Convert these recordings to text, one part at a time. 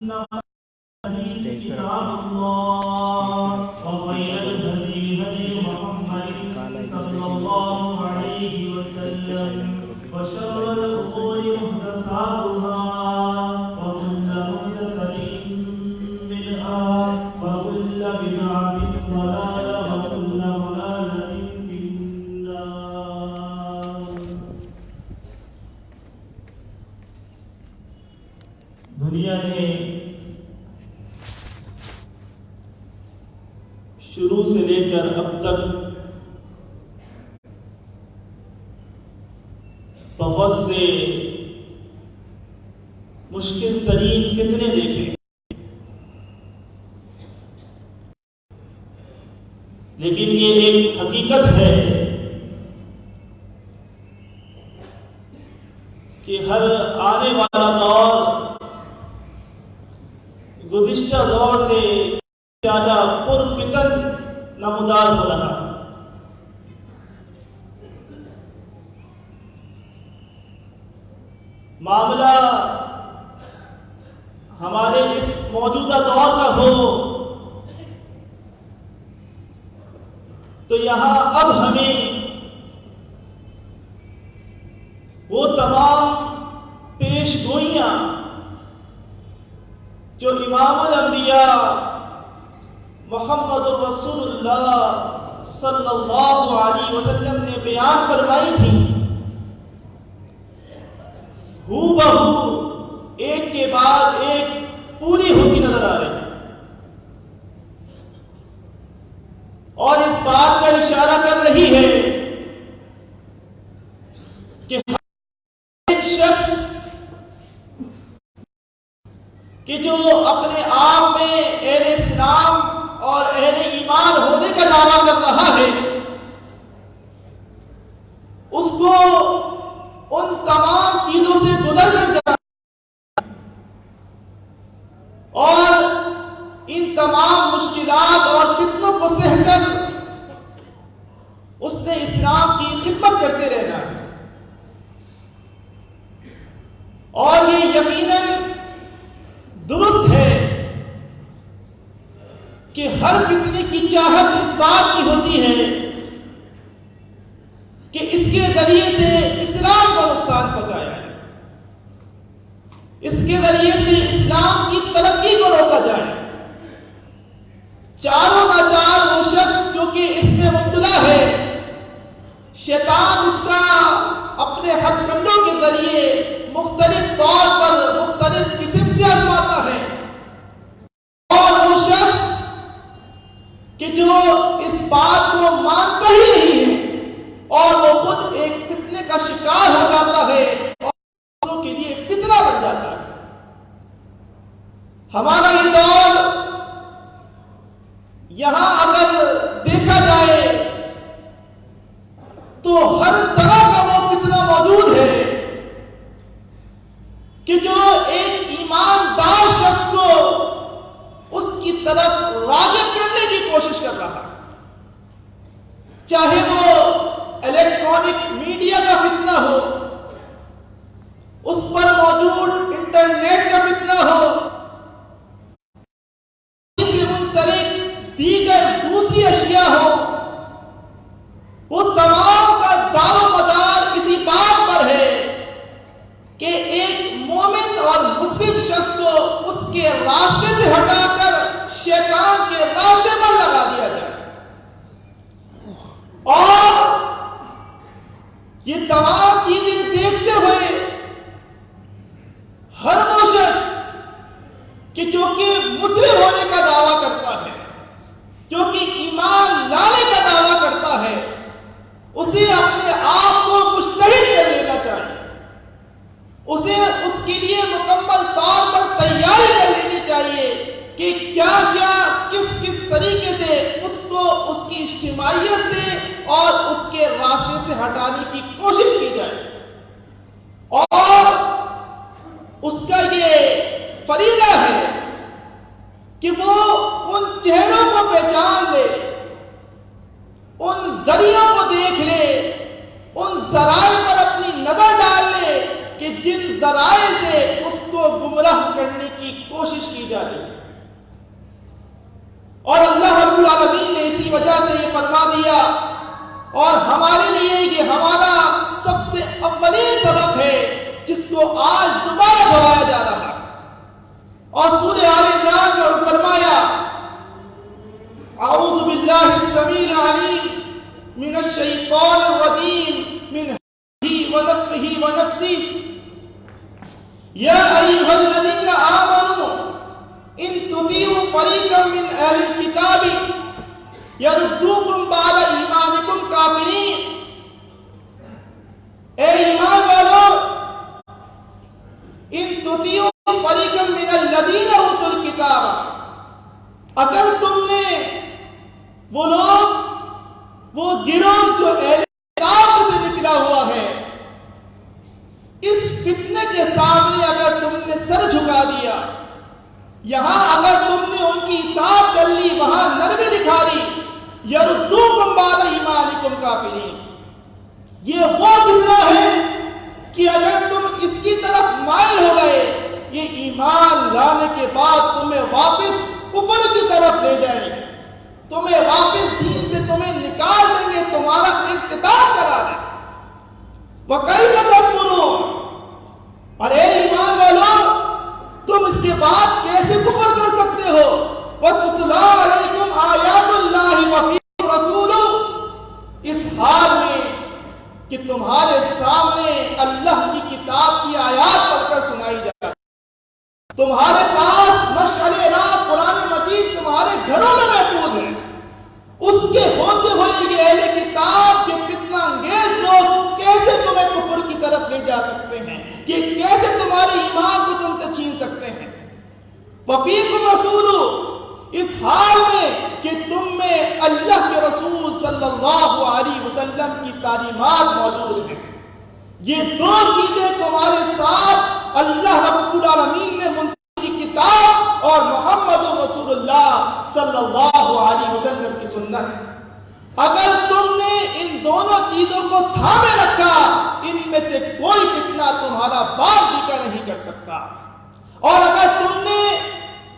الحديث كتاب الله وخير الهدي هدي محمد صلى الله عليه وسلم وشر الأمور محدثاتها وكل محدثة بدعة وكل بدعة ضلالة وكل ضلالة في النار. دنیا نے شروع سے لے کر اب تک بہت سے مشکل ترین فتنے دیکھے، لیکن یہ ایک حقیقت ہے کہ ہر آنے والا دور گزشتہ دور سے زیادہ پرفتن نمودار ہو رہا ہے۔ معاملہ ہمارے اس موجودہ دور کا ہو تو یہاں اب ہمیں وہ تمام پیش گوئیاں جو امام الانبیاء محمد الرسول اللہ صلی اللہ علیہ وسلم نے بیان فرمائی تھی، ہو بہو ایک کے بعد ایک پوری ہوتی نظر آ رہی ہے، اور اس بات کا اشارہ کر رہی ہے کہ ایک شخص کہ جو اپنے آپ میں اہل اسلام اور اہل ایمان ہونے کا دعویٰ کر رہا ہے، اس کو ان تمام چیزوں سے گزر کر جانا اور ان تمام مشکلات اور فتنوں کو سہ کر اس نے اسلام کی خدمت کرتے رہنا ہے، اور یہ یقیناً درست ہے کہ ہر فتنے کی چاہت اس بات کی ہوتی ہے کہ اس کے ذریعے سے اسلام کو نقصان پہنچایا جائے، اس کے ذریعے سے اسلام کی ترقی کو روکا جائے۔ چاروں ناچار وہ شخص جو کہ اس میں مبتلا ہے، شیطان اس کا اپنے ہتھ کنڈوں کے ذریعے مختلف طور پر مختلف قسم سے آزماتا ہے، اور وہ شخص کہ جو اس بات کو مانتا ہی نہیں ہے اور وہ خود ایک فتنے کا شکار ہو جاتا ہے اور دوسروں کے لیے فتنہ بن جاتا ہے۔ ہمارا یہ دور یہاں اگر دیکھا جائے تو ہر طرح کا وہ فتنہ موجود ہے کہ جو ایک ایماندار شخص کو اس کی طرف راغب کرنے کی کوشش کر رہا ہے، چاہے وہ الیکٹرانک میڈیا کا فتنہ ہو، اس پر موجود انٹرنیٹ کا فتنہ ہو، اس سے منسلک دیگر دوسری اشیاء ہو، وہ تمام کا دار و مدار اسی بات پر ہے کہ ایک مومن اور مسلم شخص کو اس کے راستے سے ہٹا کر شیطان کے راستے پر لگا دیا جائے، اور یہ تمام چیزیں دیکھتے ہوئے ہر وہ شخص کہ جو کہ مسلم ہونے کا دعویٰ کرتا ہے، جو کہ ایمان لانے کا دعویٰ کرتا ہے، اسے اپنے آپ کو مجتہد کر لینا چاہیے، اسے اس کے لیے مکمل طور پر تیاری کر لینی چاہیے کہ کیا کیا کس کس طریقے سے اس کو اس کی اجتماعیت سے اور اس کے راستے سے ہٹانے کی کوشش کی جائے، اور اس کا یہ فریضہ ہے کہ وہ ان چہروں کو پہچان لے، ان ذریعوں کو دیکھ لے، ان ذرائع پر اپنی نظر ڈال لے کہ جن ذرائع سے اس کو گمراہ کرنے کی کوشش کی جا رہی ہے. اور اللہ رب العالمین نے اسی وجہ سے یہ فرما دیا، اور ہمارے لیے یہ ہمارا سب سے اولین سبق ہے جس کو آج دوبارہ دہرایا جا رہا ہے. اور سورہ آل عمران میں فرمایا اعوذ باللہ السمیع العلیم من الشیطان الرجیم من همزہ ونفخہ ونفثہ یا ایھا الذین آمنوا ان تطیعوا فریقا من اہل الکتاب یردوکم بعد ایمانکم کافرین. اے ایمان والو، ان تطیعوا فریقا من الذین اوتوا الکتاب، اگر تم نے وہ لوگ، وہ گروہ جو اہل کتاب سے نکلا ہوا ہے، اس فتنے کے سامنے اگر تم نے سر جھکا دیا، یہاں اگر تم نے ان کی اطاعت کر لی، وہاں نرمی دکھا دی، یردوکم بعد ایمانکم کافرین، یہ وہ فتنہ ہے کہ اگر تم اس کی طرف مائل ہو گئے، یہ ایمان لانے کے بعد تمہیں واپس کفر کی طرف لے جائیں گے، تمہیں واپس دین سے تمہیں نکال دیں گے، تمہارا ارتداد کرا دیں. وَكَيْفَ تَكْفُرُونَ، اور اے ایمان والو، تم اس کے بعد کیسے کفر کر سکتے ہو؟ وَتُتْلَىٰ عَلَيْكُمْ آیَاتُ اللَّهِ وَفِيكُمْ رَسُولُهُ، اس حال میں کہ تمہارے سامنے اللہ کی کتاب کی آیات پڑھ کر سنائی جائے، تمہارے پاس مشعل راہ قرآن مجید تمہارے گھروں میں محفوظ ہے، اس کے ہوتے ہوئے یہ اہل کتاب کے فتنہ انگیز لوگ کیسے تمہیں کفر کی طرف لے جا سکتے ہیں، کہ کیسے تمہارے ایمان کو تم سے چھین سکتے ہیں. وفیکم رسول، اس حال میں کہ تم میں اللہ کے رسول صلی اللہ علیہ وسلم کی تعلیمات موجود ہیں. یہ دو چیزیں تمہارے ساتھ اللہ رب العالمین نے منسلک کی کتاب اور محمد رسول اللہ صلی اللہ علیہ وسلم کی سنت، اگر تم نے ان دونوں چیزوں کو تھامے رکھا، ان میں سے کوئی فتنہ تمہارا باپ بھی کا نہیں کر سکتا. اور اگر تم نے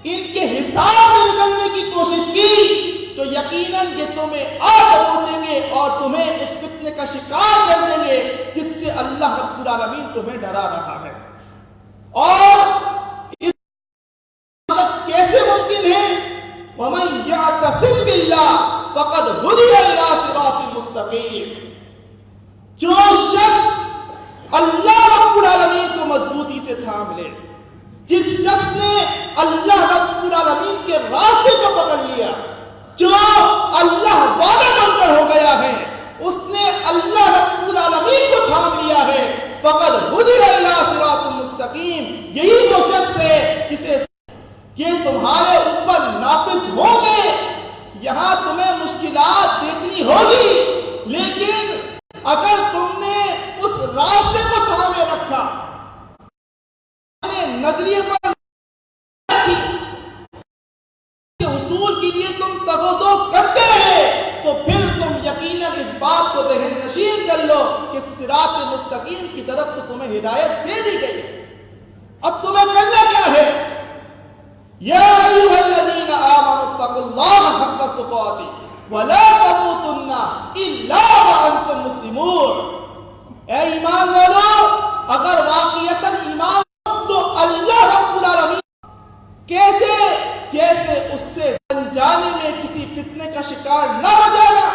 ان کے حساب میں نکلنے کی کوشش کی تو یقیناً یہ تمہیں آگ پہنچیں گے اور تمہیں اس فتنے کا شکار کر دیں گے جس سے اللہ رب العالمین تمہیں ڈرا رہا ہے. اور اس بات کیسے ممکن ہے؟ وَمَن يَعْتَصِمْ بِاللَّهِ فَقَدْ هُدِيَ إِلَىٰ صِرَاطٍ مُسْتَقِيمٍ، جو شخص اللہ رب العالمین کو مضبوطی سے تھام لے، جس شخص نے اللہ رب العالمین کے راستے کو پکڑ لیا، جو اللہ والا بن کر ہو گیا ہے، اس نے اللہ رب العالمین کو تھام لیا ہے، فقد هُدِيَ إِلَىٰ صِرَاطٍ مُسْتَقِيمٍ، یہی وہ شخص ہے جسے یہ تمہارے اوپر نافذ ہوں گے. یہاں تمہیں مشکلات دیکھنی ہوگی، لیکن اگر تم نے اس راستے کو تھامے رکھا، نظریے پر حصول کے لیے تم تگودو کرتے رہے، تو پھر تم یقیناً اس بات کو ذہن نشین کر لو کہ صراط مستقیم کی طرف تو تمہیں ہدایت دے دی گئی. اب تمہیں کرنا کیا ہے؟ یا ایھا الذین آمنوا اتقوا اللہ حق تقاته ولا تموتن الا وانتم مسلمون. اے ایمان والو، اگر واقعتاً ایمان تو اللہ رب العالمین کیسے؟ جیسے اس سے انجانے میں کسی فتنے کا شکار نہ ہو جانا.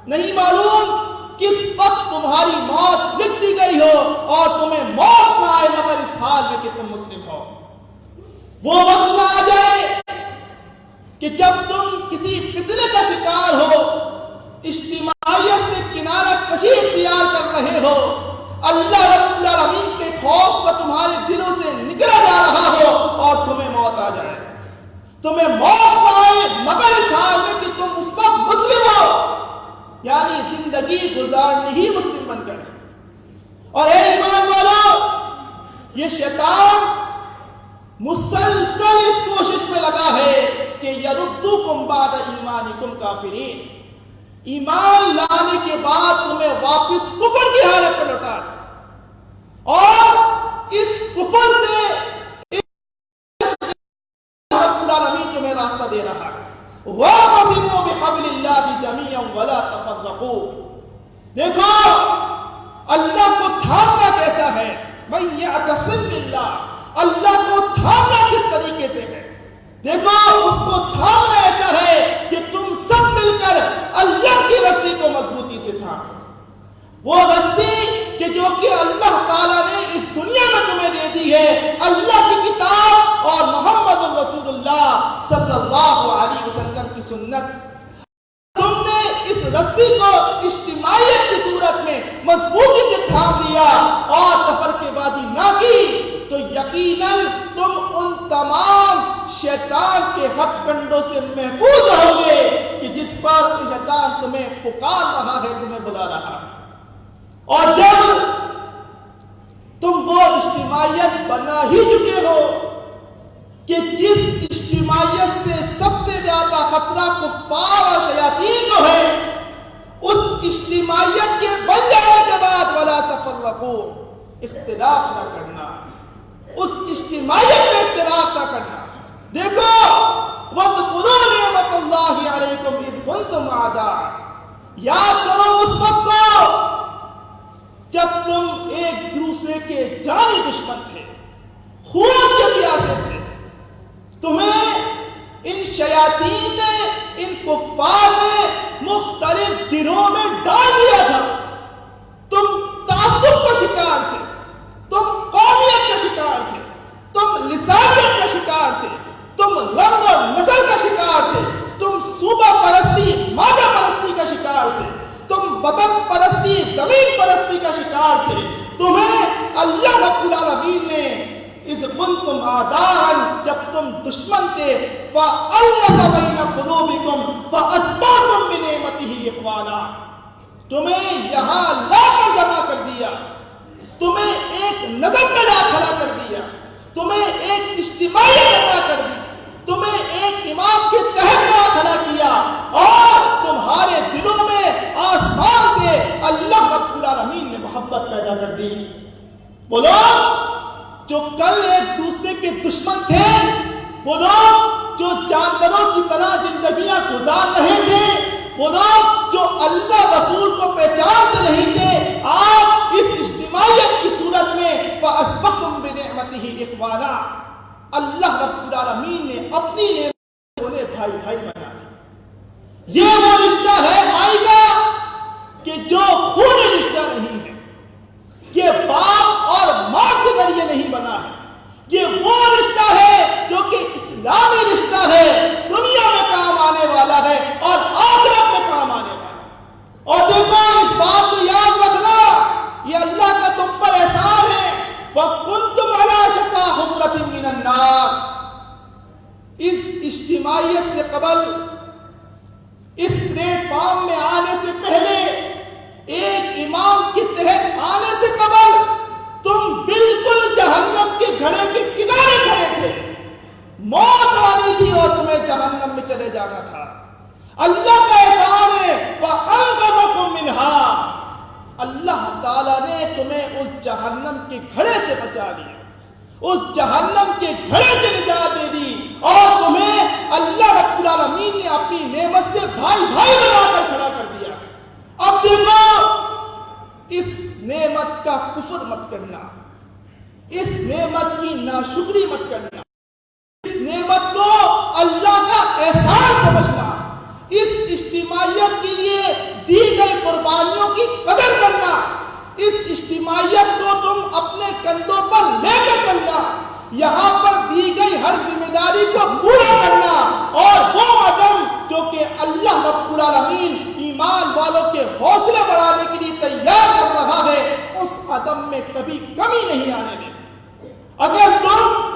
نہیں معلوم کس وقت تمہاری موت لکھ دی گئی ہو اور تمہیں موت نہ آئے مگر اس حال میں کہ تم مسلم ہو. وہ وقت نہ آ جائے کہ جب تم کسی فتنے کا شکار ہو، اجتماعیت سے کنارہ کشی اختیار کر رہے ہو، اللہ رب العالمین کے خوف کو تمہارے دلوں سے نکلا جا رہا ہو اور تمہیں موت آ جائے. تمہیں موت نہ آئے مگر اس حال میں کہ تم اس وقت مسلم ہو، یعنی زندگی گزارنی ہی مسلم بن کر. اور اے ایمان والو، یہ شیطان مسلسل اس کوشش میں لگا ہے کہ یردوکم بعد ایمانکم کافرین، ایمان لانے کے بعد تمہیں واپس کفر کی حالت میں لوٹا، اور اس کفر سے راستہ دے رہا ہے. وَاعْتَصِمُوا بِحَبْلِ اللَّهِ جَمِيعًا وَلَا تَفَرَّقُوا. دیکھو اللہ کو تھامنا کیسا ہے. مَن يَعْتَصِم بِاللَّهِ. اللہ کو تھامنا کس طریقے سے ہے. دیکھو اس کو تھامنا ایسا ہے کہ تم سب مل کر اللہ کی رسی کو مضبوطی سے تھامو. وہ رسی کہ جو کہ اللہ تعالیٰ نے اس دنیا میں تمہیں دے دی ہے, اللہ کی کتاب اور محمد رسول اللہ صلی اللہ علیہ وسلم کی سنت. تم نے اس رسی کو اجتماعیت کی صورت میں مضبوطی سے تھام لیا اور تفرقے بازی نہ کی تو یقیناً تم ان تمام شیطان کے ہتھ کنڈوں سے محفوظ رہو گے کہ جس پر شیطان تمہیں پکار رہا ہے, تمہیں بلا رہا ہے. اور جب تم وہ اجتماعیت بنا ہی چکے ہو کہ جس اجتماعیت سے سب سے زیادہ خطرہ کفار اور شیاطین کو ہے, اس اجتماعیت کے بن جانے کے بعد ولا تفرقوا, اختلاف نہ کرنا, اس اجتماعیت میں اختلاف نہ کرنا. دیکھو وَاذْكُرُوا نِعْمَتَ اللَّهِ عَلَيْكُمْ إِذْ كُنْتُمْ أَعْدَاءً. یاد کرو اس وقت کو جب تم ایک دوسرے کے جانی دشمن تھے, خون کے پیاسے تھے. تمہیں ان شیاطین نے, ان کفار نے مختلف گروہوں میں ڈال دیا تھا. تم تعصب کا شکار تھے, تم قومیت کا شکار تھے, تم لسانیت کا شکار تھے, تم رنگ اور نسل کا شکار تھے, تم صوبہ پرستی, مادہ پرستی کا شکار تھے, تم وطن پرستی, زمین پرستی کا شکار تھے. تمہیں اللہ رب العالمین نے اذ کنتم اعداء, جب تم دشمن تھے, فألف بین قلوبکم فاصبحتم بنعمتہ اخوانا, تمہیں یہاں لا کر جمع کر دیا, تمہیں ایک ندم میں لا کھڑا کر دیا, تمہیں ایک اجتماعیت عطا کر دی, تمہیں ایک امام کے تحت لا کھڑا کیا, اور تمہارے دلوں میں آسمان سے اللہ رب العالمین نے محبت پیدا کر دی. وہ لوگ جو کل ایک دوسرے کے دشمن تھے, وہ لوگ جو جانوروں کی طرح زندگیاں گزار رہے تھے, وہ لوگ جو اللہ رسول کو پہچانتے نہیں تھے, آج اس اجتماعیت کی صورت میں فَأَصْبَحْتُمْ بِنِعْمَتِهِ إِخْوَانًا, اللہ رب العالمین نے اپنی نعمت انہیں بھائی بھائی بنا دیا. یہ وہ رشتہ ہے بھائی کا کہ جو خونی رشتہ نہیں ہے, یہ باپ اور ماں کے ذریعے نہیں بنا ہے. یہ وہ رشتہ ہے جو کہ اسلامی رشتہ ہے, دنیا میں کام آنے والا ہے اور آخرت میں کام آنے والا ہے. اور دیکھو اس بات کو یاد رکھنا, یہ اللہ کا تم پر احسان ہے. وَكُنْتُمْ عَلَى شَفَا حُفْرَةٍ مِّنَ النَّارِ. اس اجتماعیت سے قبل, اس پلیٹ فارم میں آنے سے پہلے, ایک امام کے تحت آنے سے قبل تم بالکل جہنم کے گھڑے کے کنارے کھڑے تھے. موت آنی تھی اور تمہیں جہنم میں چلے جانا تھا. اللہ کا احسان ہے فَأَنْقَذَكُم مِّنْهَا, اللہ تعالیٰ نے تمہیں اس جہنم کے گھڑے سے بچا لیا, اس جہنم کے گھڑے سے نجات دے دی, اور تمہیں اللہ رب العالمین نے اپنی نعمت سے بھائی بھائی بنا کر کھڑا کر دیا. اب دیکھو اس نعمت کا کفر مت کرنا, اس نعمت کی ناشکری مت کرنا, اس نعمت کو اللہ کا احسان سمجھنا, اس اجتماعیت کے لیے دی گئی قربانیوں کی قدر کرنا, اس اجتماعیت کو تم اپنے کندھوں پر لے کر چلنا, یہاں پر دی گئی ہر ذمہ داری کو پورا کرنا, اور وہ عدم جو کہ اللہ رب العالمین ایمان والوں کے حوصلے بڑھانے کے لیے تیار کر رہا ہے, اس عدم میں کبھی کمی نہیں آنے دیں. اگر تم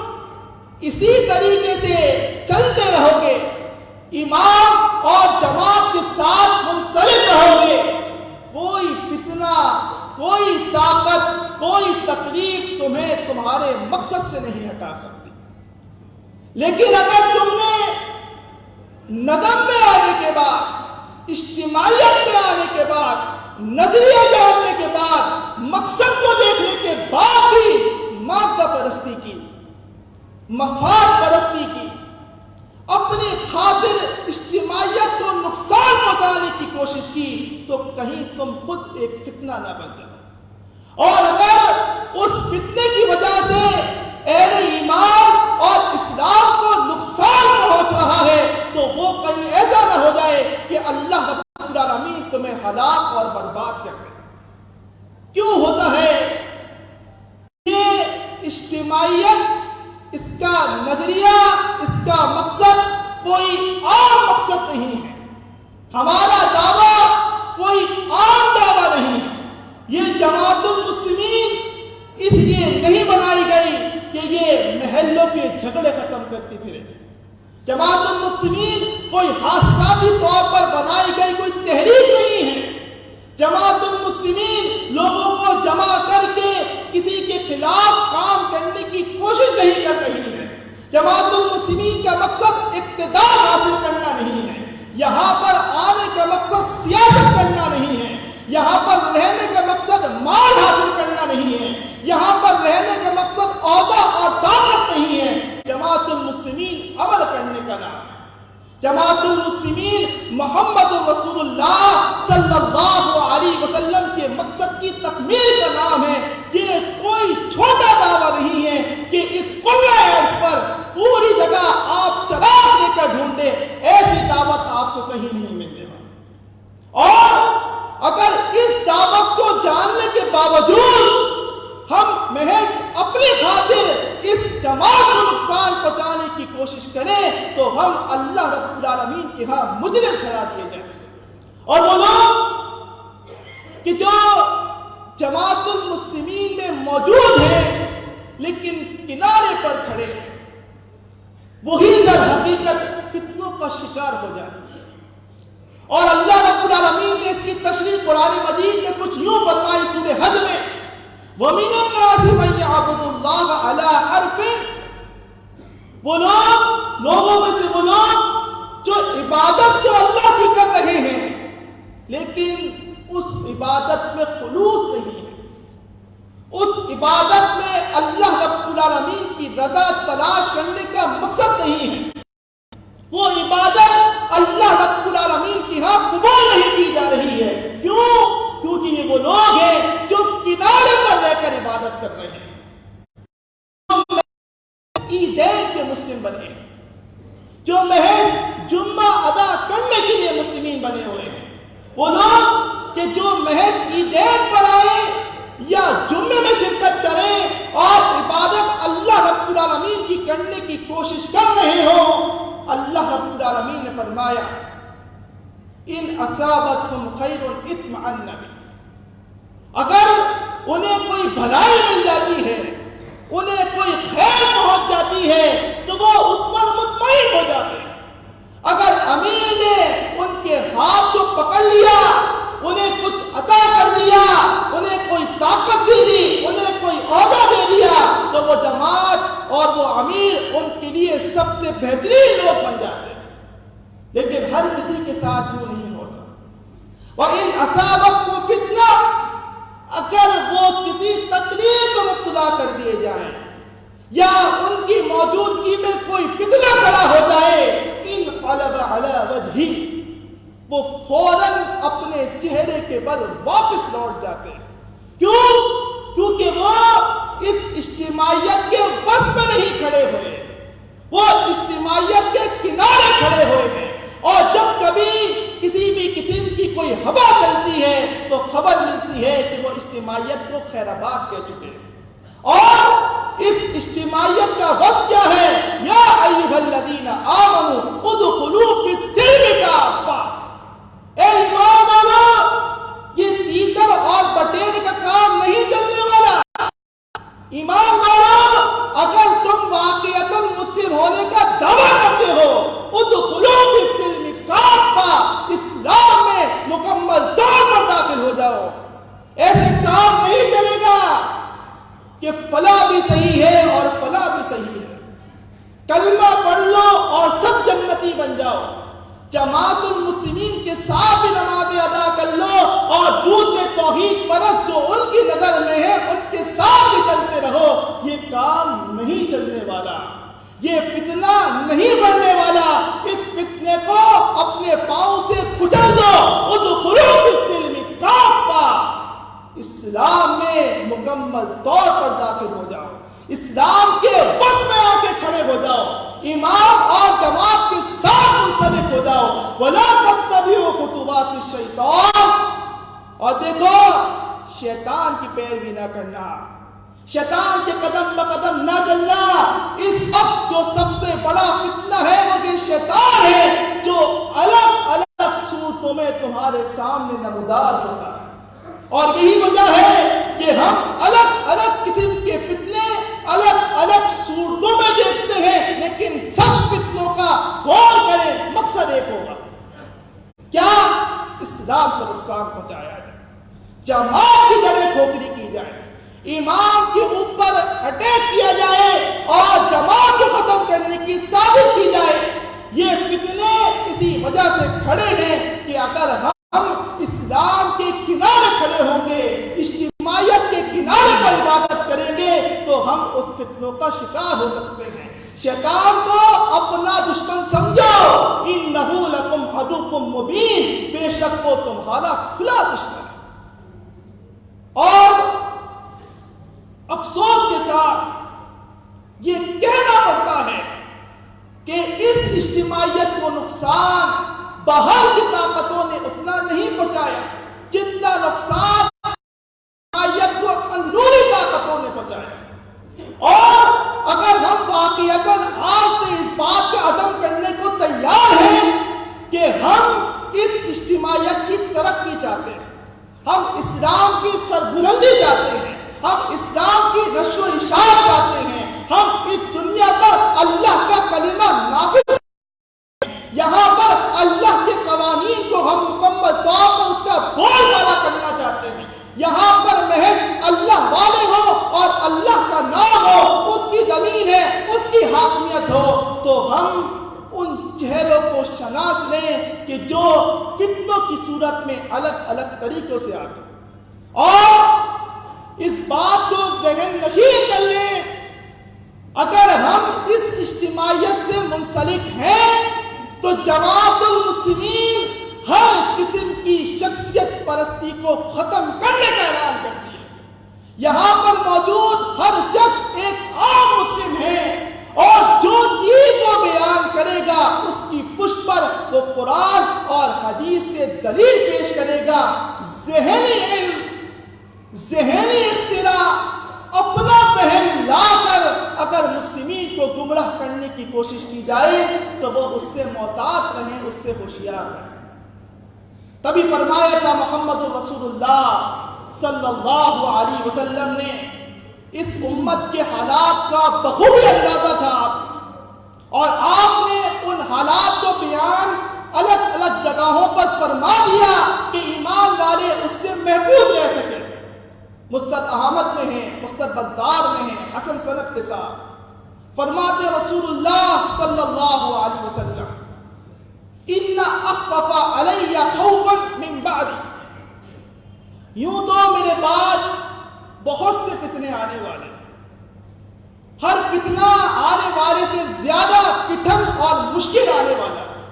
اسی طریقے سے چلتے رہو گے, امام اور جماعت کے ساتھ منسلک رہو گے, کوئی فتنہ, کوئی طاقت, کوئی تکلیف تمہیں تمہارے مقصد سے نہیں ہٹا سکتی. لیکن اگر تم نے ندم میں آنے کے بعد, اجتماعیت میں آنے کے بعد, نظریہ جاننے کے بعد, مقصد کو دیکھنے کے بعد بھی مادہ پرستی کی, مفاد پرستی کی, اپنی خاطر اجتماعیت کو نقصان پہنچانے کی کوشش کی تو کہیں تم خود ایک فتنہ نہ بن جاؤ، اور اگر اس فتنے کی وجہ سے اہل ایمان اور اسلام کو نقصان پہنچ رہا ہے تو وہ کہیں ایسا نہ ہو جائے کہ اللہ رب العالمین تمہیں ہلاک اور برباد کر دے۔ کیوں ہوتا ہے؟ یہ اجتماعیت، اس کا نظریہ، اس کا مقصد کوئی عام مقصد نہیں ہے۔ ہمارا دعویٰ کوئی عام دعویٰ نہیں ہے۔ یہ جماعت المسلمین اس لیے نہیں بنائی گئی کہ یہ محلوں کے جھگڑے ختم کرتی پھرے۔ جماعت المسلمین کوئی حادثاتی طور پر بنائی گئی کوئی تحریک نہیں ہے۔ جماعت المسلمین لوگوں کو جمع کر کے کسی کے خلاف کام کرنے کی کوشش نہیں کر رہی ہے۔ جماعت المسلمین کا مقصد اقتدار حاصل کرنا نہیں ہے۔ یہاں پر آنے کا مقصد سیاست کرنا نہیں ہے۔ یہاں پر رہنے کا مقصد مال حاصل کرنا نہیں ہے۔ یہاں پر رہنے کا مقصد عہدہ اور طاقت نہیں ہے۔ جماعت المسلمین عمل کرنے کا نام ہے۔ جماعت المسلمین محمد رسول اللہ صلی اللہ علیہ وسلم کے مقصد کی تکمیل کا نام ہے۔ یہ کوئی چھوٹا دعویٰ نہیں ہے کہ اس قلعہ عرض پر پوری جگہ آپ چراغ لے کر ڈھونڈے، ایسی دعوت آپ کو کہیں نہیں ملنے والی۔ اور اگر اس دعوت کو جاننے کے باوجود ہم محض اپنی خاطر اس جماعت کو نقصان پہنچانے کی کوشش کریں تو ہم اللہ رب العالمین کے ہاں مجرم قرار دیے جائیں گے۔ اور وہ لوگ کہ جو جماعت المسلمین میں موجود ہیں لیکن کنارے پر کھڑے ہیں، وہی در حقیقت فتنوں کا شکار ہو جائیں گے۔ اور اللہ رب العالمین نے اس کی تشریح قرآن مجید میں کچھ یوں فرمائی سورہ حج میں، وَمِنَ النَّاسِ مَن يَعْبُدُ اللَّهَ عَلَىٰ حَرْفٍ، وہ لوگ، لوگوں میں سے وہ لوگ جو عبادت تو اللہ کی کر رہے ہیں لیکن اس عبادت میں خلوص نہیں ہے، اس عبادت میں اللہ رب العالمین کی رضا تلاش کرنے کا مقصد نہیں ہے، وہ عبادت اللہ رب العالمین کی ہاں قبول نہیں کی جا رہی ہے۔ کیوں؟ کیونکہ یہ وہ لوگ ہیں جو کنارے پر رہ کر عبادت کر رہے ہیں، عیدین کے مسلم بنے ہیں، جو محض جمعہ ادا کرنے کے لیے مسلمین بنے ہوئے ہیں، وہ لوگ کہ جو محض عیدین پر آئے یا جمعے میں شرکت کریں اور عبادت اللہ رب العالمین کی کرنے کی کوشش کر رہے ہوں، اللہ رب العالمین نے فرمایا ان اصابتہم خیر اطمأن بہ، اگر انہیں کوئی بھلائی مل جاتی ہے، انہیں کوئی خیر پہنچ جاتی ہے تو وہ اس پر مطمئن ہو جاتے ہیں۔ اگر امیر نے ان کے ہاتھ کو پکڑ لیا، انہیں کچھ عطا کر دیا، انہیں کوئی طاقت دے دی، انہیں کوئی عہدہ دے دیا تو وہ جماعت اور وہ امیر ان کے لیے سب سے بہترین لوگ بن جاتے ہیں۔ لیکن ہر کسی کے ساتھ وہ نہیں ہوتا۔ وَإِنْ أَصَابَتْهُ فِتْنَةٌ، اگر وہ کسی تکلیف میں مبتلا کر دیے جائیں یا ان کی موجودگی میں کوئی فتنہ کھڑا ہو جائے، انقلب علی وجہہ، وہ فوراً اپنے چہرے کے بل واپس لوٹ جاتے ہیں۔ کیوں؟ کیونکہ وہ اس اجتماعیت کے وسط میں نہیں کھڑے ہوئے، وہ اجتماعیت کے کنارے کھڑے ہوئے ہیں، اور جب کبھی کسی بھی قسم کی کوئی ہوا چلتی ہے تو خبر ملتی ہے کہ وہ اجتماعیت کو خیر آباد کہہ چکے ہیں۔ اور اس اجتماعیت کا وصف کیا ہے؟ یا ایھا الذین آمنوا ادخلوا فی السلم کافہ، اے ایمان والو، یہ تیتر اور بٹیر کا کام نہیں چلنے والا۔ ایمان والو، اگر تم واقعتاً مسلم ہونے کا دعویٰ کرتے ہو، ادخلوا فی السلم کافہ، اسلام میں مکمل طور پر داخل ہو جاؤ۔ ایسے کام نہیں چلے گا کہ فلاں بھی صحیح ہے اور فلاں بھی صحیح ہے، کلمہ پڑھ لو اور سب جنتی بن جاؤ، جماعت المسلمین کے ساتھ بھی نمازیں ادا کر لو اور دوسرے توحید پرست جو ان کی نظر میں ہے ان کے ساتھ بھی چلتے رہو، یہ کام نہیں چلنے والا، یہ فتنہ نہیں بڑھنے والا۔ اس فتنہ اسلام کے وس میں آ کے کھڑے ہو جاؤ، امام اور جماعت کے ساتھ منسلک ہو جاؤ. وَلَا تَتَّبِعُوا خُطُوَاتِ الشَّيْطَانِ، اور دیکھو شیطان کی پیروی نہ کرنا، شیطان کے قدم بقدم نہ چلنا. اس وقت جو سب سے بڑا فتنہ ہے وہ یہ شیطان ہے جو الگ الگ صورتوں میں تمہارے سامنے نمودار ہوتا ہے. اور یہی وجہ ہے کہ ہم الگ الگ قسم کے فتنے الگ الگ صورتوں میں دیکھتے ہیں، لیکن سب فتنوں کا غور کریں مقصد ایک ہوگا، کیا اسلام کو نقصان پہنچایا جائے، جماعت کی جڑیں کھوکھلی کی جائے، امام کے اوپر اٹیک کیا جائے اور جماعت کو ختم کرنے کی سازش کی جائے. یہ فتنے اسی وجہ سے کھڑے ہیں کہ اگر ہم اسلام کے کنارے کھڑے ہوں گے، اجتماعیت کے کنارے پر عبادت کریں گے تو ہم ان فتنوں کا شکار ہو سکتے ہیں. شیطان کو اپنا دشمن سمجھو، انہ لکم عدو مبین، بے شک وہ تمہارا کھلا دشمن ہے. اور افسوس کے ساتھ یہ کہنا پڑتا ہے کہ اس اجتماعیت کو نقصان باہر کی طاقتوں نے اتنا نہیں پہنچایا جتنا نقصان اجتماعیت کو اندرونی طاقتوں نے پہنچایا. اور اگر ہم واقعتاً آج سے اس بات کا عدم کرنے کو تیار ہیں کہ ہم اس اجتماعیت کی ترقی چاہتے ہیں، ہم اسلام کی سربلندی چاہتے ہیں، ہم اسلام کی نشر و اشاعت چاہتے ہیں، ہم اس دنیا پر اللہ کا کلمہ نافذ، یہاں پر اللہ کے قوانین کو ہم مکمل طور پر اس کا بول بالا کرنا چاہتے ہیں، یہاں پر محض اللہ والے ہو اور اللہ کا نام ہو، اس کی زمین ہے، اس کی حاکمیت ہو، تو ہم ان چہروں کو شناس لیں کہ جو فتنوں کی صورت میں الگ الگ طریقوں سے آتے ہیں. اور اس بات کو ذہن نشین کر لیں، اگر ہم اس اجتماعیت سے منسلک ہیں تو جماعت المسلمین ہر قسم کی شخصیت پرستی کو ختم کرنے کا اعلان کرتی ہے. یہاں پر موجود ہر شخص ایک عام مسلم ہے اور جو چیز وہ بیان کرے گا اس کی پشت پر وہ قرآن اور حدیث سے دلیل پیش کرے گا. ذہنی علم، ذہنی اختراع، اپنا فہم لا کر اگر مسلمین کو گمراہ کرنے کی کوشش کی جائے تو وہ اس سے محتاط رہیں، اس سے ہوشیار رہیں. تبھی فرمایا تھا محمد رسول اللہ صلی اللہ علیہ وسلم نے، اس امت کے حالات کا بخوبی اندازہ تھا اور آپ نے ان حالات کو بیان الگ الگ جگہوں پر فرما دیا کہ ایمان والے اس سے محفوظ رہ سکے. مسند احمد میں ہے، مسند بزار میں ہے، حسن سند کے ساتھ فرماتے رسول اللہ صلی اللہ علیہ وسلم، ان اخفف علی خوفا من بعدی، یوں تو میرے بعد بہت سے فتنے آنے والے ہیں، ہر فتنہ آنے والے سے زیادہ کٹھن اور مشکل آنے والا ہے،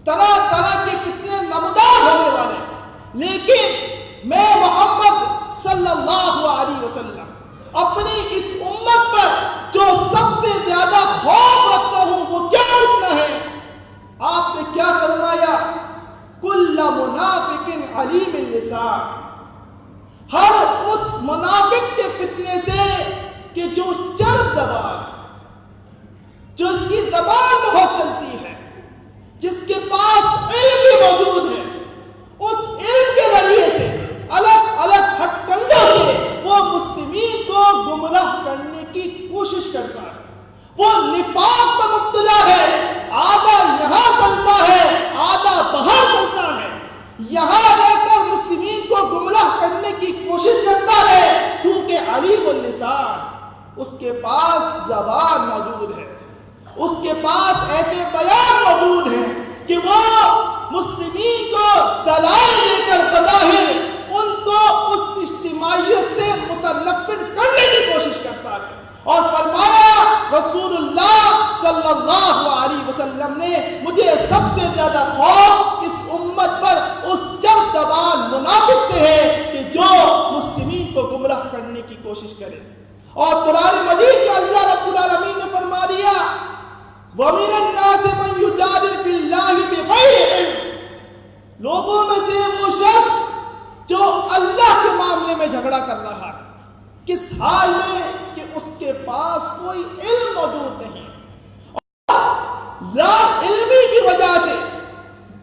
طرح طرح کے فتنے نمودار ہونے والے ہیں، لیکن میں محمد صلی اللہ علیہ وسلم اپنی اس امت پر جو سب سے زیادہ خوف رکھتا ہوں وہ کیا فتنہ ہے؟ آپ نے کیا فرمایا؟ کل منافق علیم اللسان، ہر اس منافق کے فتنے سے کہ جو چرب زبان، جو اس کی زبان بہت چلتی ہے، جس کے پاس علم بھی موجود ہے، اس علم کے ذریعے سے الگ الگ ہتھ کنڈوں سے وہ مسلمین کو گمراہ کرنے کی کوشش کرتا ہے. وہ نفاق پر مبتلا ہے، آدھا یہاں چلتا ہے آدھا باہر چلتا ہے، یہاں رہ کر مسلمین کو گمراہ کرنے کی کوشش کرتا ہے کیونکہ علیم اللسان، اس کے پاس زبان موجود ہے، اس کے پاس ایسے بیان موجود ہیں کہ وہ مسلمین کو دلائل دے کر بظاہر ان کو اس اجتماعیت سے متنفر کرنے کی کوشش کرتا ہے. اور فرمایا رسول اللہ صلی اللہ علیہ وسلم نے، مجھے سب سے زیادہ خوف اس امت پر اس چرب زبان منافق سے ہے کہ جو مسلمین کو گمراہ کرنے کی کوشش کرے. اور قرآن مجید کا اللہ رب العالمین نے فرما دیا وَمِنَ النَّاسِ مَن يُجَادِلُ فِي اللَّهِ بِغَيْرِ عِلْمٍ، لوگوں میں سے وہ شخص جو اللہ کے معاملے میں جھگڑا کر رہا ہے، کس حال میں کہ اس کے پاس کوئی علم موجود نہیں، لا علمی کی وجہ سے،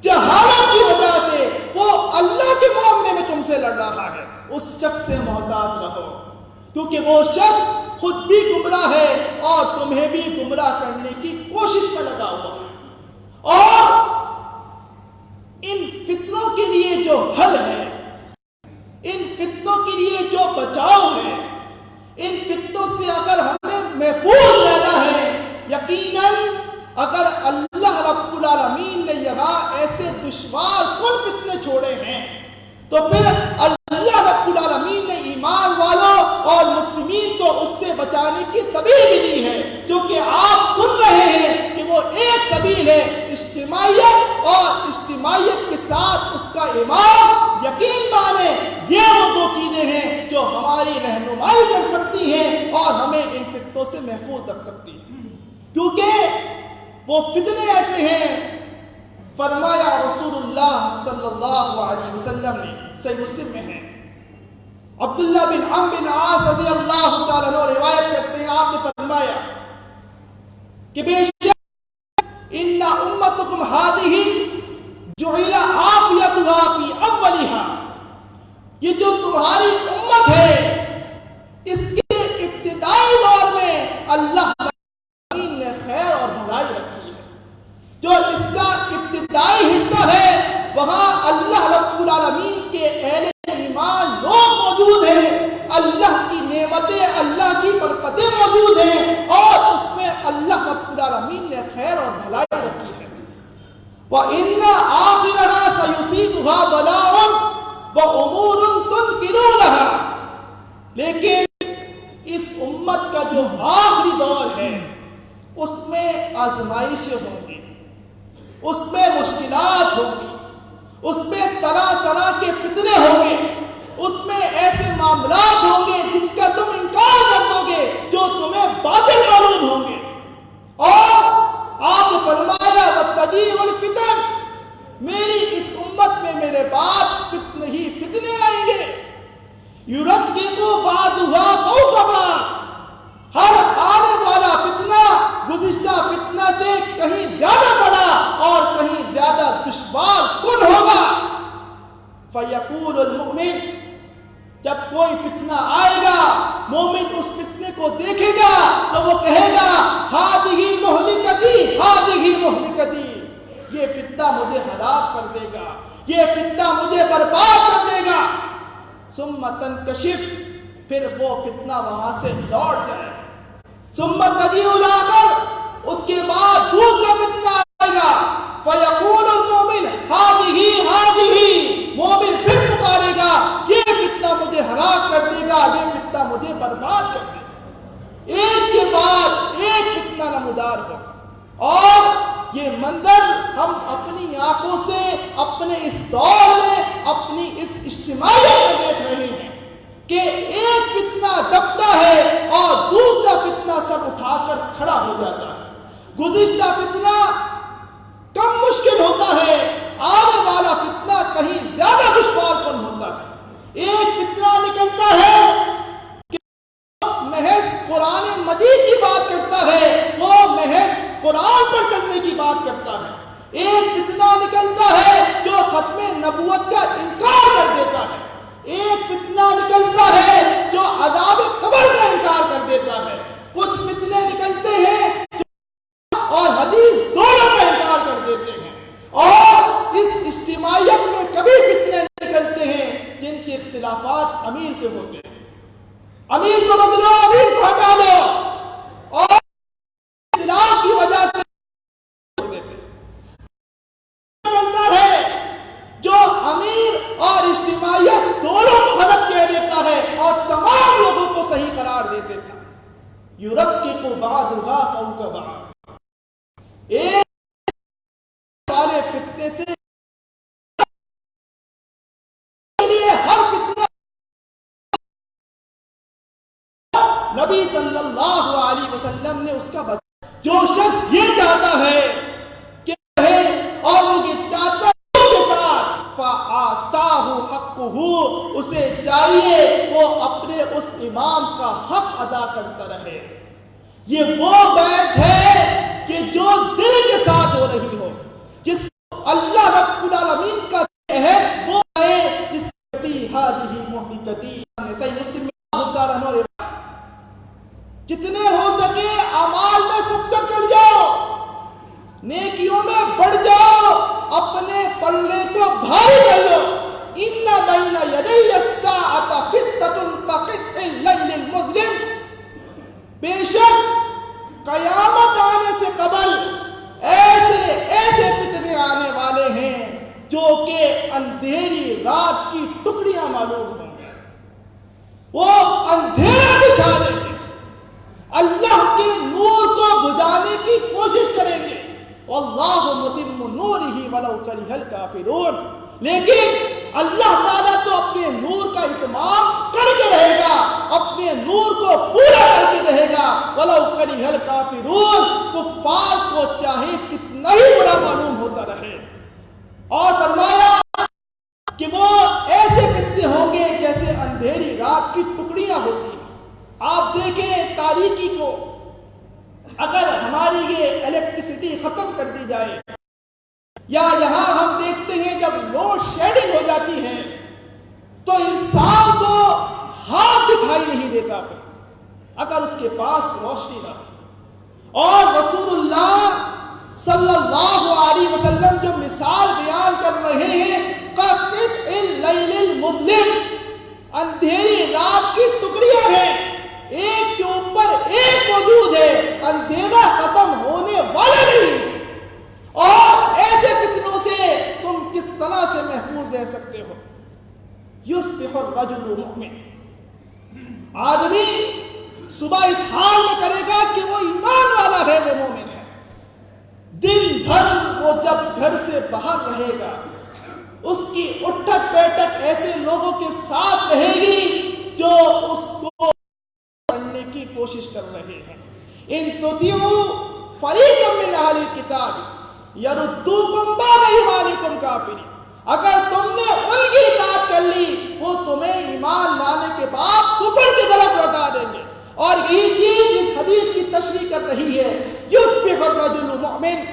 جہالت کی وجہ سے وہ اللہ کے معاملے میں تم سے لڑ رہا ہے، اس شخص سے محتاط رہو، کیونکہ وہ شخص خود بھی گمراہ ہے اور تمہیں بھی گمراہ کرنے کی کوشش میں لگا ہوا ہے۔ اور ان فتنوں کے لیے جو حل ہے، ان فتنوں کے لیے جو بچاؤ ہے، ان فتنوں سے اگر ہمیں محفوظ رہنا ہے، یقیناً اگر اللہ رب العالمین نے یہاں ایسے دشوار کن فتنے چھوڑے ہیں تو پھر اللہ رب العالمین نے ایمان والوں اور مسلمین کو اس سے بچانے کی سبیل بھی دی ہے، کیونکہ آپ سن رہے ہیں کہ وہ ایک سبیل ہے اجتماعیت، اور اجتماعیت کے ساتھ اس کا ایمان، یقین مانے یہ وہ دو چیزیں ہیں جو ہماری رہنمائی کر سکتی ہیں اور ہمیں ان فتنوں سے محفوظ رکھ سکتی ہیں، کیونکہ وہ فتنے ایسے ہیں۔ فرمایا رسول اللہ صلی اللہ علیہ وسلم نے، صحیح مسلم میں ہے، عبداللہ بن عمرو بن عاص رضی اللہ تعالیٰ عنہ روایت کرتے ہیں، آپ نے فرمایا کہ بے شک ان امتکم ہذہ جعل عافیتها فی اولها، یہ جو تمہاری امت ہے اس کے ابتدائی دور میں اللہ نے خیر اور بھلائی رکھی ہے، جو اس کا ابتدائی حصہ ہے وہاں اللہ رب العالمین کے اہل ایمان لوگ موجود ہیں، اللہ کی نعمتیں، اللہ کی برکتیں موجود ہیں، اور اس میں اللہ رب العالمین نے خیر اور بھلائی رکھی ہے۔ وَإِنَّ آخِرَهَا سَيُصِيبُهَا بَلَاءٌ وَأُمُورٌ تُنْكِرُونَهَا، لیکن اس امت کا جو آخری دور ہے اس میں آزمائشیں ہوں گی، اس میں مشکلات ہوں گی، اس میں طرح طرح کے فتنے ہوں گے، اس میں ایسے معاملات ہوں گے جن کا تم انکار کر دو گے، جو تمہیں باطل معلوم ہوں گے، اور آپ نے فرمایا وَتَجِيءُ الْفِتَنُ، میری اس امت میں میرے بعد فتنے ہی فتنے آئیں گے، يُرَقِّقُ بَعْضُهَا فَوْقَ بَعْضٍ، ہر آنے والا فتنہ گزشتہ فتنہ سے کہیں زیادہ بڑا اور کہیں زیادہ دشوار کن ہوگا۔ فَيَقُولُ الْمُؤْمِنُ، جب کوئی فتنہ آئے گا مومن اس فتنے کو دیکھے گا تو وہ کہے گا ہذہ مہلکتی، ہذہ مہلکتی، یہ فتنہ مجھے ہلاک کر دے گا، یہ فتنہ مجھے برباد کر دے گا۔ ثم تنکشف، پھر وہ فتنہ وہاں سے لوٹ جائے گا۔ ثم تجیء الآخر، اس کے بعد دوسرا فتنہ آئے گا۔ فیقول المؤمن ہذہ، مومن پھر پکارے گا یہ فتنہ مجھے ہلاک کر دے گا، یہ فتنہ مجھے برباد کر دے گا۔ ایک کے بعد ایک فتنہ نمودار ہو، اور یہ منظر ہم اپنی آنکھوں سے اپنے اس دور میں، اپنی اس اجتماعیت میں دیکھ رہے ہیں کہ ایک فتنہ دبتا ہے اور دوسرا فتنہ سر اٹھا کر کھڑا ہو جاتا ہے۔ گزشتہ فتنہ کم مشکل ہوتا ہے، آنے والا فتنہ کہیں زیادہ دشوار کن ہوتا ہے۔ ایک فتنہ نکلتا ہے کہ محض قرآن مجید کی بات کرتا ہے، وہ محض قرآن پر چلنے کی بات کرتا ہے۔ ایک فتنہ نکلتا ہے جو ختم نبوت کا انکار کر دیتا ہے۔ ایک فتنہ نکلتا ہے جو عذاب قبر کا انکار کر دیتا ہے۔ کچھ فتنے نکلتے ہیں جو اور حدیث دونوں کا انکار کر دیتے ہیں، اور اس اجتماعیت میں کبھی فتنے نکلتے ہیں جن کے اختلافات امیر سے ہوتے ہیں، امیر کو بدلو، امیر کو ہٹا دو، اور اختلاف کی وجہ سے نکلتا ہے جو امیر اور اجتماعیت دونوں کو غلط کہہ دیتا ہے اور تمام لوگوں کو صحیح قرار دے دیتا ہے۔ یُرَقِّقُ بَعْضُهَا فَوْقَ بَعْضٍ، ایک والے فتنے سے لیے ہر فتنہ نبی صلی اللہ علیہ وسلم نے اس کا بچا. جو شخص یہ چاہتا ہے کہ رہے اور وہ یہ چاہتا ہے اس کے ساتھ فَآتَاهُ حَقُّهُ، اسے چاہیے وہ اپنے اس امام کا حق ادا کرتا رہے. یہ وہ بیعت ہے کہ جو دل کے ساتھ ہو رہی ہو، جس اللہ رب العالمین کا عہد وہ ہے جس کی ہادی محبتی. صحیح مسلم جتنے ہو سکے اعمال میں سبقت کر جاؤ، نیکیوں میں بڑھ جاؤ، اپنے پلے کو بھاری کر لو. ان بین یدی الساعۃ فتنۃ کقطع اللیل المظلم، بے شک قیامت آنے سے قبل ایسے فتنے آنے والے ہیں جو کہ اندھیری رات کی ٹکڑیاں معلوم ہوں گے. وہ اندھیرا بچھا دیں گے، اللہ کے نور کو بجھانے کی کوشش کریں گے. واللہ متم نورہ ولو کرہ الکافرون، لیکن اللہ تعالیٰ تو اپنے نور کا اتمام کر کے رہے گا، اپنے نور کو پورا کر کے رہے گا. ولو کرہ الکافرون، کفار کو چاہے کتنا ہی برا معلوم ہوتا رہے. اور فرمایا کہ وہ ایسے فتنے ہوں گے جیسے اندھیری رات کی ٹکڑیاں ہوتی ہیں. آپ دیکھیں تاریکی کو، اگر ہماری یہ الیکٹریسٹی ختم کر دی جائے، یا یہاں ہم دیکھتے ہیں جب لوڈ شیڈنگ ہو جاتی ہے تو انسان کو ہاتھ دکھائی نہیں دیتا اگر اس کے پاس روشنی نہ ہو. اور رسول اللہ صلی اللہ علیہ وسلم جو مثال بیان کر رہے ہیں قطع اللیل المظلم، اندھیری رات کی ٹکڑیاں ہیں، ایک کے اوپر ایک موجود ہے، اندھیرا ختم ہونے والا نہیں. اور ایسے فتنوں سے تم کس طرح سے محفوظ رہ سکتے ہو. یصبح الرجل مؤمن، آدمی صبح اس حال میں کرے گا کہ وہ ایمان والا ہے، وہ مومن ہے. دن بھر وہ جب گھر سے باہر رہے گا، اس کی اٹھک بیٹھک ایسے لوگوں کے ساتھ رہے گی جو اس کو پڑھنے کی کوشش کر رہے ہیں. ان تطیعوا فریقا من اہل الکتاب یردوکم بعد ایمانکم کافرین، اگر تم نے ان کی اطاعت کر لی وہ تمہیں ایمان لانے کے بعد کفر کی طرف لوٹا دیں گے. اور یہی چیز اس حدیث کی تشریح کر رہی ہے. یصبح الرجل مؤمن،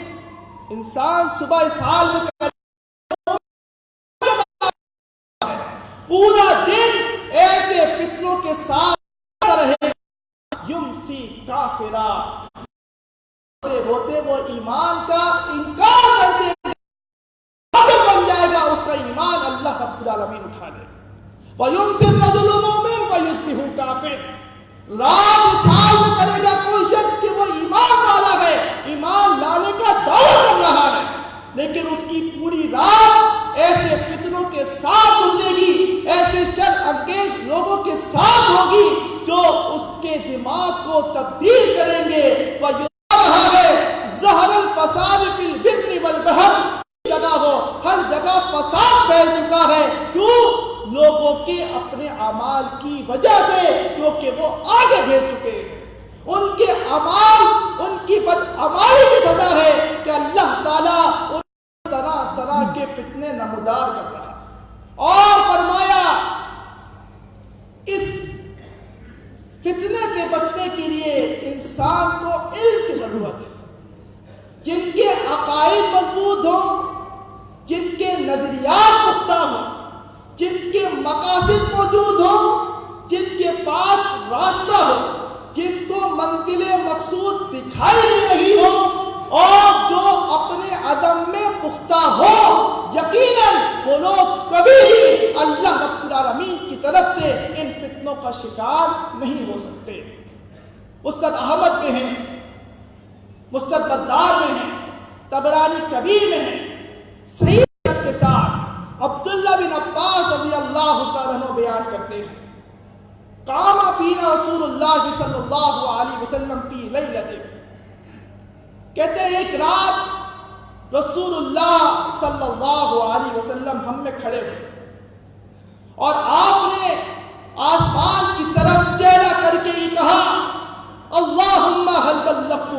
انسان صبح اس حال میں پورا دن ایسے فتنوں کے ساتھ رہے، یمسی کافرا، ہوتے وہ ایمان کا انکار کر دے کافر بن جائے گا، اس کا ایمان اللہ رب العالمین اٹھا لے گا. وَيُمْسِي الرَّجُلُ مُؤْمِنٌ وَيُصْبِحُ کافر، رات اس حال میں کرے گا کوئی شخص کہ وہ ایمان والا ہے، ایمان لانے کا دعویٰ کر رہا ہے، لیکن اس کی پوری رات ایسے فتنوں کے ساتھ گزرے گی، ایسے شر انگیز لوگوں کے ساتھ ہوگی جو اس کے دماغ کو تبدیل کریں گے. ظہر الفساد فی البر والبحر، جگہ ہو ہر جگہ فساد پھیل چکا ہے. کیوں؟ لوگوں کے اپنے اعمال کی وجہ سے، کیونکہ وہ آگے بھیج چکے ہیں. ان کے اعمال، ان کی بدعمالی کی سزا ہے کہ اللہ تعالیٰ ان طرح طرح کے فتنے نمودار کر رہا ہے. اور فرمایا اس فتنے سے بچنے کے لیے انسان کو علم کی ضرورت ہے. جن کے عقائد مضبوط ہوں، جن کے نظریات پختہ ہوں، جن کے مقاصد موجود ہوں، جن کے پاس راستہ ہو، جن کو منزل مقصود دکھائی دے رہی ہو، اور جو اپنے عزم میں پختہ ہو، یقیناً وہ لوگ کبھی بھی اللہ رب العالمین کی طرف سے ان فتنوں کا شکار نہیں ہو سکتے. مسند احمد میں ہیں، مسند بزار میں ہیں، طبرانی کبیر میں ہیں، صحیح کے ساتھ عبداللہ بن عباس رضی اللہ تعالیٰ عنہ بیان کرتے ہیں، قام فینا رسول اللہ صلی اللہ علیہ وسلم فی لیلۃ، کہتے ہیں ایک رات رسول اللہ صلی اللہ علیہ وسلم ہم میں کھڑے ہوئے اور آپ نے آسمان کی طرف چہرہ کر کے یہ کہا اللہم حل بلغت،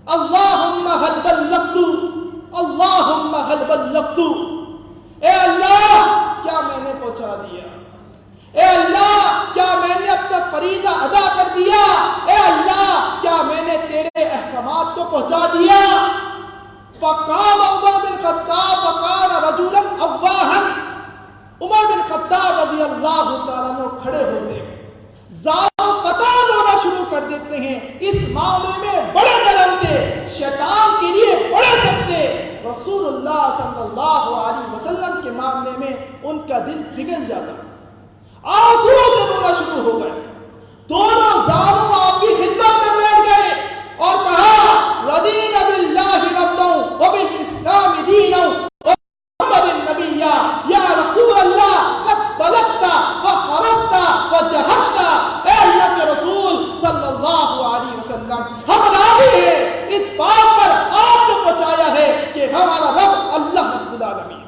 اللہم حل بلغت، اللہم حل بلغت۔ اے اللہ کیا میں نے پہنچا دیا؟ اے اللہ کیا میں نے اپنا فریضہ ادا کر دیا؟ اے اللہ کیا میں نے تیرے احکامات کو پہنچا دیا؟ فقام عمر بن خطاب وقال رجلا اواہا، عمر بن خطاب رضی اللہ تعالیٰ عنہ کھڑے ہوتے ہیں، زاروں قطار ہونا شروع کر دیتے ہیں، اس معاملے میں بڑے نرم تھے، شیطان کے لیے بڑے سخت تھے۔ رسول اللہ صلی اللہ علیہ وسلم کے معاملے میں ان کا دل پگھل جاتا تھا، آنسو سے رونا شروع ہو گئے۔ دونوں ظالم آپ کی خدمت میں بیٹھ گئے اور کہا رضینا باللہ ربا وبالاسلام دینا ومحمد النبی، یا رسول اللہ قد بلغت وحرست وجہدت۔ اے اللہ کے رسول صلی اللہ علیہ وسلم، ہم راضی ہیں اس بات پر آپ کو پہنچایا ہے کہ ہمارا رب اللہ رب العالمین،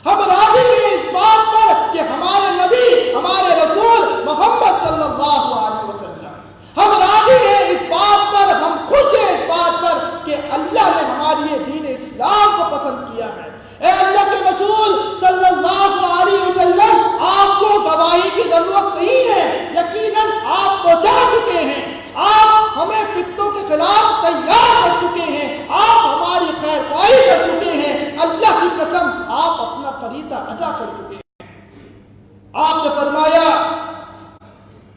ہم راضی ہیں اس بات پر کہ ہمارے نبی ہمارے رسول محمد صلی اللہ علیہ وسلم، ہم راضی ہیں اس بات پر، ہم خوش ہیں اس بات پر کہ اللہ نے ہماری یہ دین اسلام کو پسند کیا ہے۔ اے اللہ کے رسول صلی اللہ علیہ وسلم، آپ کو گواہی کی ضرورت نہیں ہے، یقیناً آپ پہنچا چکے ہیں، آپ ہمیں فتنوں کے خلاف تیار کر چکے ہیں، آپ ہماری خیر خواہی کر چکے ہیں، اللہ کی قسم آپ اپنا فریضہ ادا کر چکے ہیں۔ آپ نے فرمایا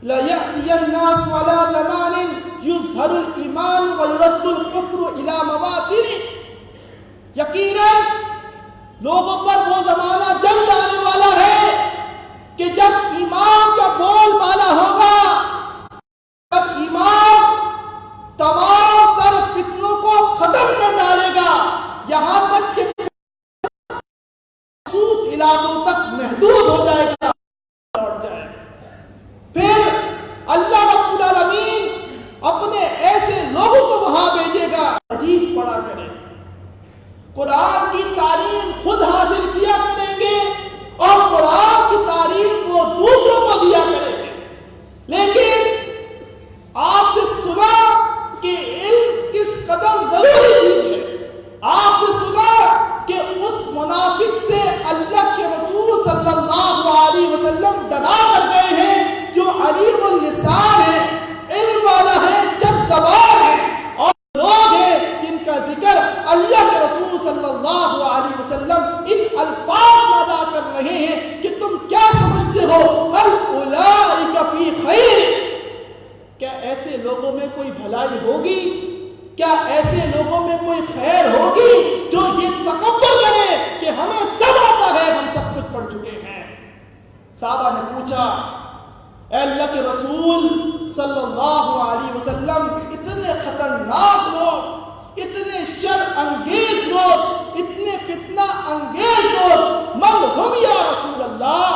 لَيَأْتِيَ النَّاسُ عَلَى زَمَانٍ يُظْهَرُ الْإِيمَانُ وَيُرَدُّ الْكُفْرُ إِلَى مَوَاطِنِهِ، یقیناً لوگوں پر وہ زمانہ جلد آنے والا ہے کہ جب ایمان کا بول بالا ہوگا، جب ایمان تمام تر فتنوں کو ختم کر ڈالے گا، یہاں تک کہ مخصوص علاقوں تک محدود ہو جائے گا، لوٹ جائے گا۔ پھر اللہ رب العالمین اپنے ایسے لوگوں کو وہاں بھیجے گا، عجیب پڑا کریں، قرآن کی تعلیم خود حاصل کیا کریں گے اور قرآن کی تعلیم کو دوسروں کو دیا کریں گے، لیکن آپ نے سنا کہ علم کس قدر ضروری چیز ہے، آپ نے سنا کہ اس منافق سے اللہ کے رسول صلی اللہ علیہ وسلم ڈرا کر گئے ہیں جو علیم اللسان ہے، علم والا ہے، جب زبان ہے، اور لوگ ہیں جن کا ذکر اللہ کے رسول صلی اللہ علیہ وسلم ان الفاظ میں ادا کر رہے ہیں کہ تم کیا سمجھتے ہو هل اولئک فی خیر، کیا ایسے لوگوں میں کوئی بھلائی ہوگی، کیا ایسے لوگوں میں کوئی خیر ہوگی جو یہ تکبر کرے کہ ہمیں سب آتا ہے، ہم سب کچھ پڑھ چکے ہیں۔ صحابہ نے پوچھا اے اللہ کے رسول صلی اللہ علیہ وسلم، اتنے خطرناک لوگ، اتنے شر انگیز لوگ، اتنے فتنہ انگیز لوگ، من ہم یا رسول اللہ،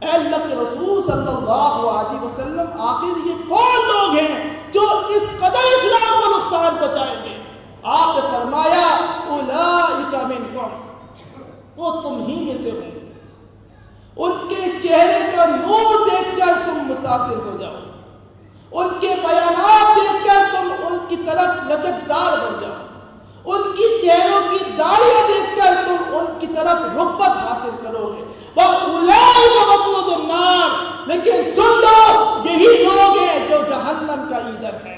اے اللہ کے رسول صلی اللہ علیہ وسلم، آخر یہ کون لوگ ہیں جو اس قدر اسلام کو نقصان پہنچائیں گے؟ آپ نے فرمایا اولئک منکم، وہ تم ہی میں سے ہوں، ان کے چہرے کا نور دیکھ کر تم متاثر ہو جاؤ، ان کے بیانات دیکھ کر تم ان کی طرف لچکدار بن جاؤ، ان کی چہروں کی داڑیاں دیکھ کر تم ان کی طرف رغبت حاصل کرو گے۔ وَأُولَٰئِكَ وَقُودُ النَّارِ، لیکن سن لو یہی لوگ ہیں جو جہنم کا ایندھن ہے،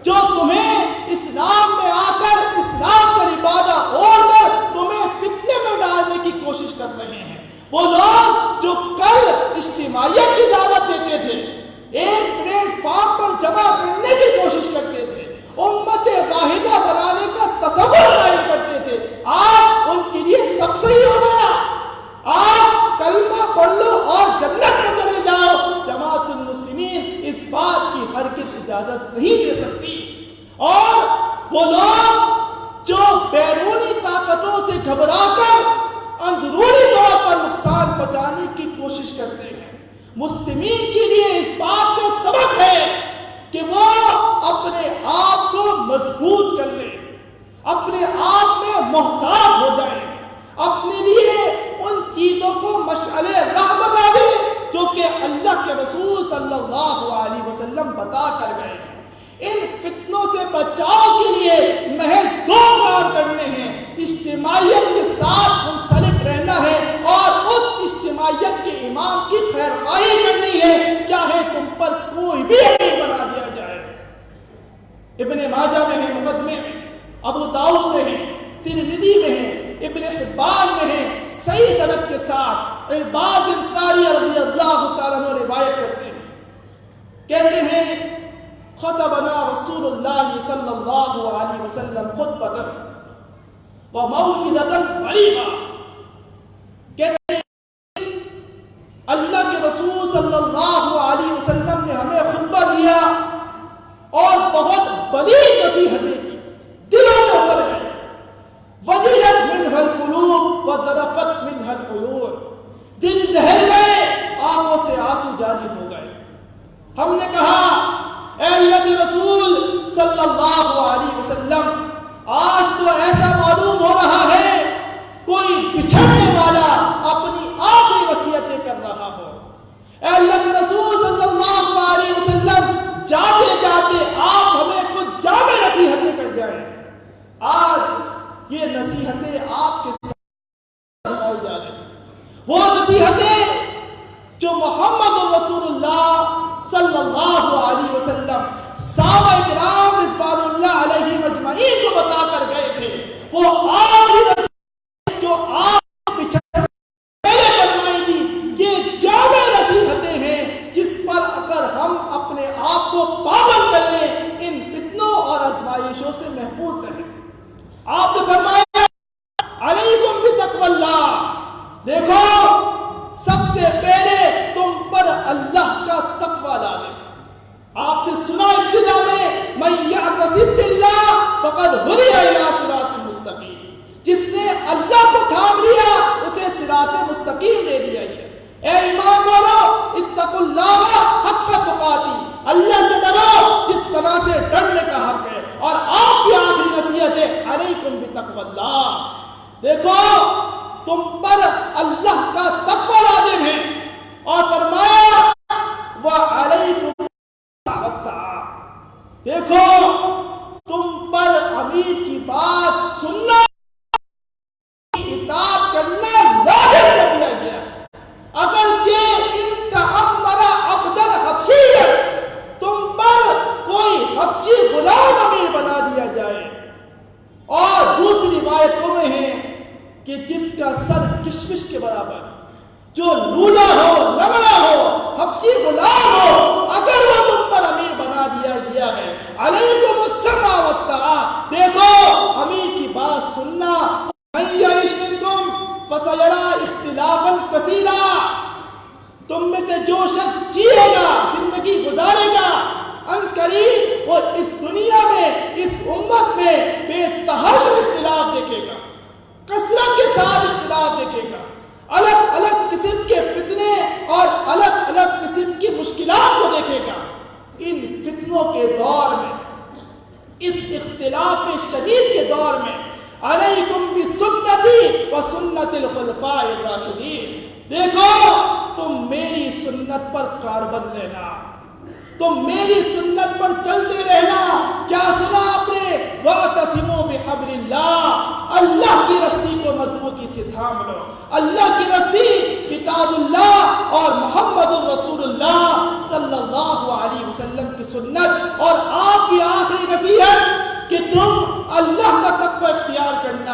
جو تمہیں اسلام میں آ کر اسلام کا لبادہ اوڑھ کر تمہیں فتنے میں ڈالنے کی کوشش کر رہے ہیں۔ وہ لوگ جو کل اجتماعیت کی دعوت دیتے تھے، ایک پلیٹ فارم پر جمع کرنے کی کوشش کرتے تھے، امت واحدہ بنانے کا تصور قائم کرتے تھے، آج ان کے لیے سب صحیح ہو گیا، آپ کلمہ پڑھ لو اور جنت میں چلے جاؤ۔ جماعت المسلمین اس بات کی ہرگز اجازت نہیں دے سکتی۔ اور وہ لوگ جو بیرونی طاقتوں سے گھبرا کر اندرونی طور پر نقصان پہنچانے کی کوشش کرتے ہیں، مسلمین کے لیے اس بات کا سبق ہے کہ وہ اپنے آپ کو مضبوط کر لیں، اپنے آپ میں محتاط ہو جائیں، اپنے لیے ان چیزوں کو مشعل راہ بنا دیں جو کہ اللہ کے رسول صلی اللہ علیہ وسلم بتا کر گئے ہیں۔ ابن حبان میں ہے صحیح سند کے ساتھ، عرباض بن ساریہ رضی اللہ تعالیٰ عنہ روایت کرتے ہیں، کہتے ہیں خطبنا رسول اللہ صلی اللہ علیہ وسلم خطبۃ وموعظۃ بلیغہ، کہتے ہیں اللہ کے رسول صلی اللہ علیہ وسلم نے ہمیں خطبہ دیا اور بہت بلیغ نصیحتیں کی، دلوں میں اتر گئی، وجلت منها القلوب وذرفت منها العیون، دل دہل گئے، آنکھوں سے آنسو جاری ہو گئے۔ ہم نے کہا اے اللہ کے رسول صلی اللہ علیہ وسلم، آج تو ایسا معلوم ہو رہا ہے کوئی بچھڑنے والا اپنی آخری وصیتیں کر رہا ہو۔ اے اللہ کے رسول صلی اللہ علیہ وسلم، جاتے جاتے آپ ہمیں کچھ جامع نصیحتیں کر جائیں۔ آج یہ نصیحتیں آپ کے ساتھ بتائی جا رہی ہیں، وہ نصیحتیں جو محمد رسول اللہ صلی اللہ علیہ وسلم صحابہ کرام رضوان اللہ علیہم اجمعین کو بتا کر گئے تھے، وہ آخری نصیحت جو آپ پچھلے پہلے فرمائی تھی، یہ جامع نصیحتیں ہیں جس پر اگر ہم اپنے آپ کو پابند کر لیں ان فتنوں اور آزمائشوں سے محفوظ رہیں۔ آپ نے فرمایا علیکم بتقوی اللہ، دیکھو سب سے پہلے تم پر اللہ کا تقوی لانے۔ آپ نے سنا ابتدا میں من یعتصم باللہ فقد ہدی الی صراط مستقیم، جس نے اللہ کو تھام لیا اسے صراط مستقیم دے دیا گیا۔ اے ایمان والو اتقوا اللہ حق تقاتی، اللہ سے ڈرو جس طرح سے ڈرنے کا حق ہے۔ اور آپ کی آخری نصیحت ہے علیکم بتقوی اللہ، دیکھو تم پر اللہ کا تقوی لازم ہے، اور فرمایا وعلیکم الطاعۃ، دیکھو تم پر امیر کی بات سننا اطاعت کرنا لازم کر دیا گیا۔ اگرچہ ان تعمر عبدا حبشیا، تم پر کوئی حبشی غلام امیر بنا دیا جائے، اور دوسری روایتوں میں ہے کہ جس کا سر کشمش کے برابر، جو لولا ہو لمڑا ہو حبشی غلام ہو، اگر وہ تم پر امیر بنا دیا گیا ہے، علیکم السمع والطاعہ، دیکھو امیر کی بات سننا۔ من یعش منکم فسیری اختلافا کثیرا، تم میں سے جو شخص جیے گا زندگی گزارے گا، ان قریب وہ اس دنیا میں اس امت میں بے تحاشا اختلاف دیکھے گا، کثرت کے ساتھ اختلاف دیکھے گا، الگ الگ قسم کے فتنے اور الگ الگ قسم کی مشکلات کو دیکھے گا۔ ان فتنوں کے دور میں، اس اختلاف شدید کے دور میں، علیکم بسنتی وسنت الخلفاء الراشدین، دیکھو تم میری سنت پر کاربند لینا، تم میری سنت پر چلتے رہنا۔ کیا سنا آپ نے؟ وَاعْتَصِمُوا بِحَبْلِ اللَّهِ، اللہ کی رسی کو مضبوطی سے تھام لو۔ اللہ کی رسی کتاب اللہ اور محمد رسول اللہ صلی اللہ علیہ وسلم کی سنت، اور آپ کی آخری نصیحت کہ تم اللہ کا تقوی اختیار کرنا،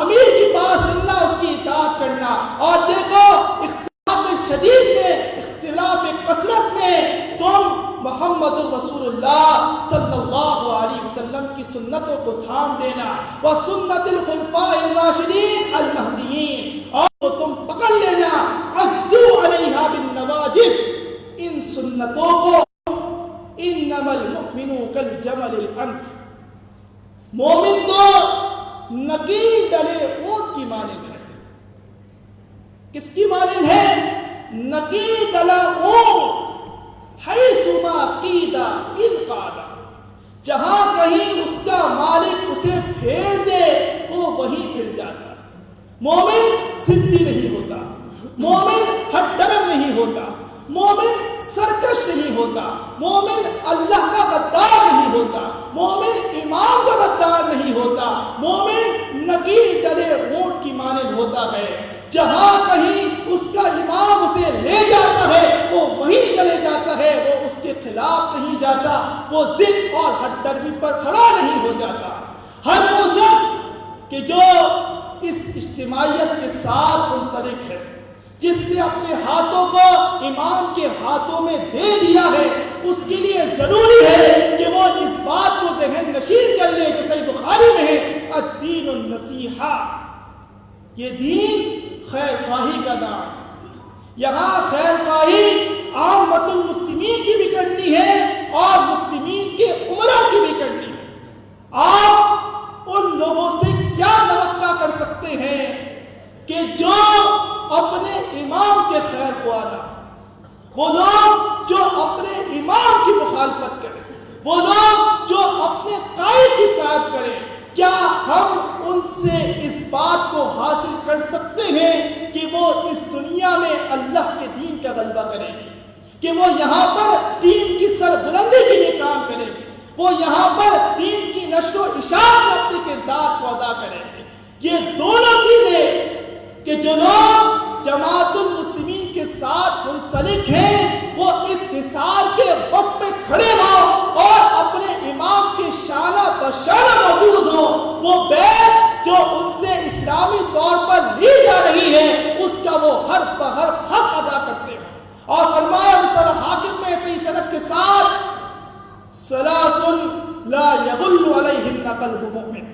امیر کی بات سننا، اس کی اطاعت کرنا۔ اور دیکھو اختلاف شدید میں، اختلاف کثرت میں، تم محمد رسول اللہ صلی اللہ علیہ وسلم کی سنتوں کو تھام لینا، وسنت الخلفاء الراشدین المہدیین، اور تم پکڑ لینا، عزوا علیہا بالنواجذ، ان سنتوں کو۔ انما المؤمن کالجمل الانف، مومن تو نکیل ڈلے اونٹ کی مانند ہے۔ کس کی مانند ہے؟ نکیل ڈلا اونٹ، حیث ما قید انقاد، جہاں کہیں اس کا مالک اسے پھیر دے وہ وہیں پھر جاتا ہے۔ مومن ضدی نہیں ہوتا، مومن ہٹ ڈرم نہیں ہوتا، مومن سرکش نہیں ہوتا، مومن اللہ کا غدار نہیں ہوتا، مومن امام کا غدار نہیں ہوتا، مومن نکیل ڈلے اونٹ کی مانند ہوتا ہے۔ جہاں کہیں اس کا امام اسے لے جاتا ہے وہ وہیں چلے جاتا ہے، وہ اس کے خلاف نہیں جاتا، وہ ضد اور ہٹ ڈرمی پر کھڑا نہیں ہو جاتا۔ ہر وہ شخص کہ جو اس اجتماعیت کے ساتھ منسلک ہے، جس نے اپنے ہاتھوں کو امام کے ہاتھوں میں دے دیا ہے، اس کے لیے ضروری ہے کہ وہ اس بات کو ذہن نشین کر لے جو صحیح بخاری میں ہے، الدین النصیحہ، یہ دین خیر خواہی کا نام ہے۔ یہاں خیر خواہی عامت المسلمین کی بھی کرنی ہے اور مسلمین کے عمرہ کی بھی کرنی ہے۔ آپ ان لوگوں سے کیا توقع کر سکتے ہیں کہ جو اپنے امام کے خیر خواہ نہ، وہ لوگ جو اپنے امام کی مخالفت کریں، وہ لوگ جو اپنے قائد کی اطاعت کریں، کیا ہم ان سے اس بات کو حاصل کر سکتے ہیں کہ وہ اس دنیا میں اللہ کے دین کا غلبہ کریں گے، کہ وہ یہاں پر دین کی سربلندی کے لیے کام کریں گے، وہ یہاں پر دین کی نشر و اشاعت میں اپنے کردار کو ادا کریں گے؟ یہ دونوں چیزیں کہ جو لوگ جماعت المسلمین کے ساتھ منسلک ہیں وہ اس حصار کے وسط میں کھڑے ہوں اور اپنے امام کے شانہ بشانہ موجود ہوں، وہ بیعت جو ان سے اسلامی طور پر لی جا رہی ہے اس کا وہ حرف بحرف حق ادا کرتے ہیں۔ اور فرمایا مصطلح حاکم میں صحیح سند کے ساتھ ثلاث لا یغل علیہن قلب مؤمن،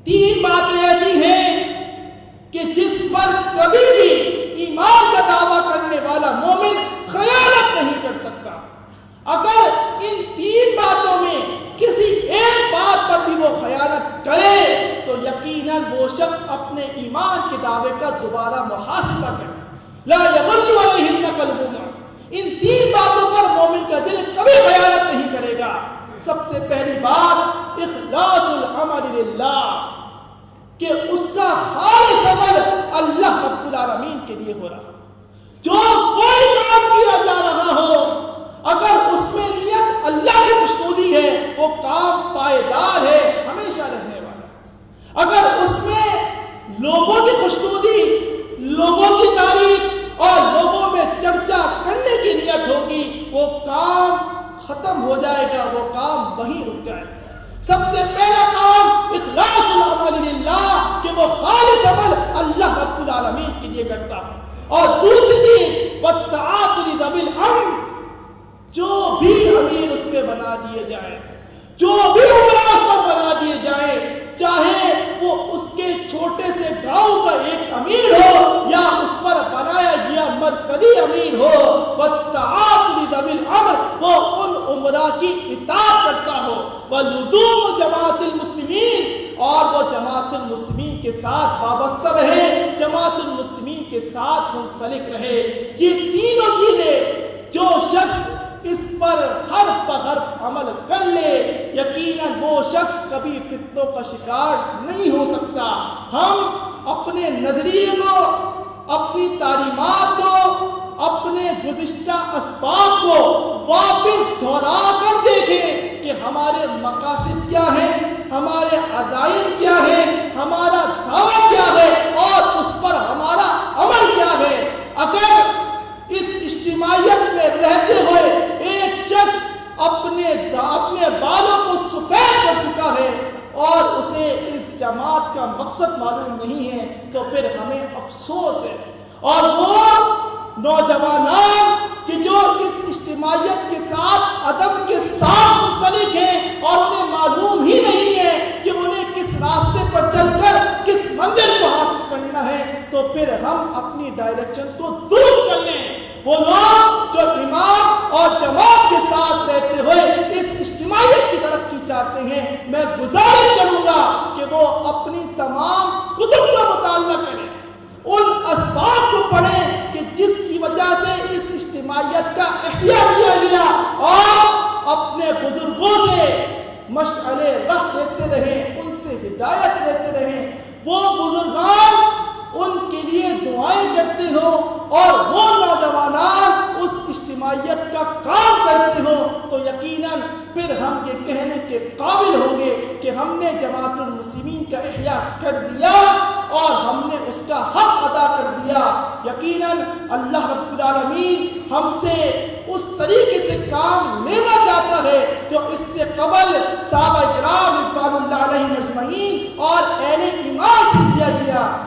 تین باتیں ایسی ہیں کہ جس پر کبھی بھی ایمان کا دعویٰ کرنے والا مومن خیانت نہیں کر سکتا۔ اگر ان تین باتوں میں کسی ایک بات پر بھی وہ خیانت کرے تو یقیناً وہ شخص اپنے ایمان کے دعوے کا دوبارہ محاسبہ کرے۔ لا یغل علیہن قلبہ، ان تین باتوں پر مومن کا دل کبھی خیانت نہیں کرے گا۔ سب سے پہلی بات اخلاص العمل للہ، کہ اس کا خالص عمل اللہ رب العالمین کے لیے ہو رہا، جو کوئی کام کیا جا رہا ہو اگر اس میں نیت اللہ کی خوشنودی ہے وہ کام پائیدار ہے، ہمیشہ رہنے والا۔ اگر اس میں لوگوں کی خوشنودی، لوگوں کی تعریف اور لوگوں میں چرچا کرنے کی نیت ہوگی وہ کام ختم ہو جائے گا، وہ کام وہیں رک جائے گا۔ سب سے پہلا کام اخلاص العمل للہ، کہ وہ خالص عمل اللہ رب العالمین کے لیے کرتا ہے۔ اور دوسری چیز والطاعت لذوی الامر، جو بھی امیر اس پہ بنا دیے جائیں، جو بھی عمرہ اس پر بنا دیے جائیں، چاہے وہ اس کے چھوٹے سے گاؤں کا ایک امیر ہو یا اس پر بنایا گیا مرکزی امیر ہو، والطاعت لذوی الامر، وہ ان عمرہ کی اطاعت کرتا ہو، ولزوم جماعت المسلمین، اور وہ جماعت المسلمین کے ساتھ وابستہ رہے، جماعت المسلمین کے ساتھ منسلک رہے۔ یہ تینوں چیزیں جو شخص اس پر حرف بحرف عمل کر لے یقیناً وہ شخص کبھی فتنوں کا شکار نہیں ہو سکتا۔ ہم اپنے نظریے کو، اپنی تعلیمات کو، اپنے گزشتہ اسباب کو واپس دہرا کر دیکھیں کہ ہمارے مقاصد کیا ہیں، ہمارے عزائم کیا ہیں، ہمارا دعویٰ کیا ہے اور اس پر ہمارا عمل کیا ہے۔ اگر اس اجتماعیت میں رہتے ہوئے ایک شخص اپنے بالوں کو سفید کر چکا ہے اور اسے اس جماعت کا مقصد معلوم نہیں ہے تو پھر ہمیں افسوس ہے۔ اور وہ نوجوانان کہ جو اس اجتماعیت کے ساتھ عدم کے ساتھ منسلک ہیں اور انہیں معلوم ہی نہیں ہے کہ انہیں کس راستے پر چل کر کس منزل کو حاصل کرنا ہے، تو پھر ہم اپنی ڈائریکشن کو درست کر لیں۔ وہ لوگ جو امام اور جماعت کے ساتھ رہتے ہوئے اس اجتماعیت کی ترقی چاہتے ہیں، میں گزارش کروں گا کہ وہ اپنی تمام کتب کا مطالعہ کریں، ان اسباب کو پڑھیں کہ جس کی وجہ سے اس اجتماعیت کا احیاء کیا گیا، اور اپنے بزرگوں سے مشعل راہ لیتے رہیں، ان سے ہدایت لیتے رہیں۔ وہ بزرگان ان کے لیے دعائیں کرتے ہوں اور وہ نوجوانان اس اجتماعیت کا کام کرتے ہوں تو یقیناً پھر ہم یہ کہنے کے قابل ہوں گے کہ ہم نے جماعت المسلمین کا احیاء کر دیا اور ہم نے اس کا حق ادا کر دیا۔ یقیناً اللہ رب العالمین ہم سے اس طریقے سے کام لینا چاہتا ہے جو اس سے قبل صحابہ کرام رضوان اللہ علیہم اجمعین اور اہل ایمان سے کیا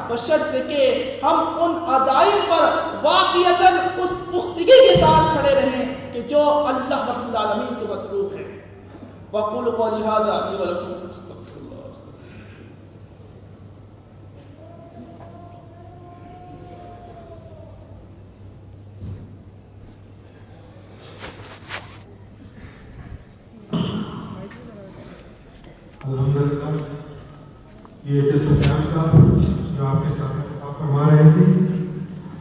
بشرطے کہ ہم ان عزائم پر واقعتاً اس پختگی کے ساتھ کھڑے رہیں کہ جو اللہ رب العالمین کو مطلوب ہے. وَأَقُولُ قَوْلِي هَٰذَا لِي وَلَكُمْ أَسْتَغْفِرُ اللَّهَ. الحمدللہ. یہ سفیان صاحب جو آپ کے ساتھ